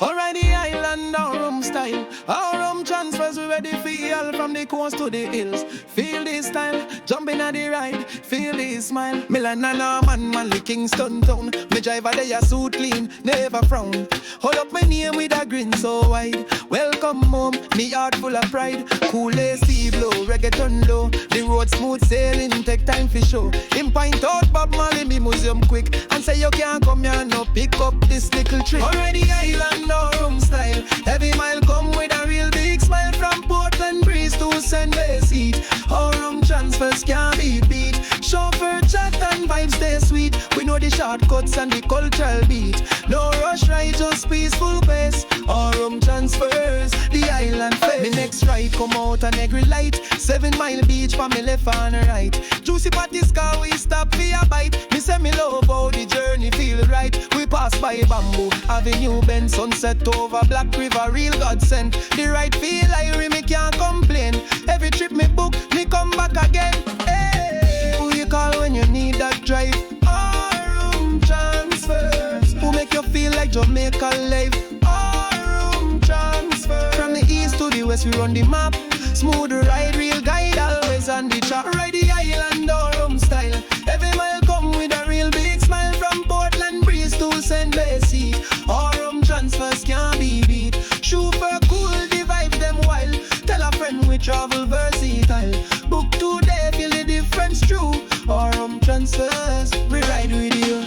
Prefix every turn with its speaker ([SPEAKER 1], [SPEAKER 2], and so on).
[SPEAKER 1] Already island, Aurum style. Aurum transfers, we ready for all from the coast to the hills. Feel this style, jumping at the ride. Feel this smile. Milan and man, the Kingston town. Me driver they a suit clean, never frown. Hold up my name with a grin so wide. Welcome home, me heart full of pride. Cool AC blow, reggaeton low. The road smooth sailing, take time for show. Him point out Bob Marley, me museum quick. And say you can't come here no pick up this little trick. Already island, Aurum style. Every mile come with a real big smile. From Portland breeze to St. Seat. Aurum transfers can't be beat. Chauffeur chat and vibes stay sweet. We know the shortcuts and the cultural beat. No rush ride, just peaceful pace. Aurum transfers, the island face. Me next ride come out and every light. 7 Mile beach for me left and right. Juicy party's car we stop for a bite. Me say me love how the journey feel right. We pass by Bamboo Avenue, Bend, Sunset over Black River, real God sent. The right feel I me can't complain. Every trip me book, me come back again. Hey, who you call when you need that drive? Aurum Transfers. Who make you feel like Jamaica live? Aurum Transfers. From the east to the west we run the map. Smooth ride, real guide always on the track. Ride the island Aurum style. Every mile come with a real big smile. From Portland breeze to St. Seat. Aurum transfers can't be beat. Chauffeur cool, the vibes them wild. Tell a friend we travel versatile. Book today, feel the difference true. Aurum transfers, we ride with you.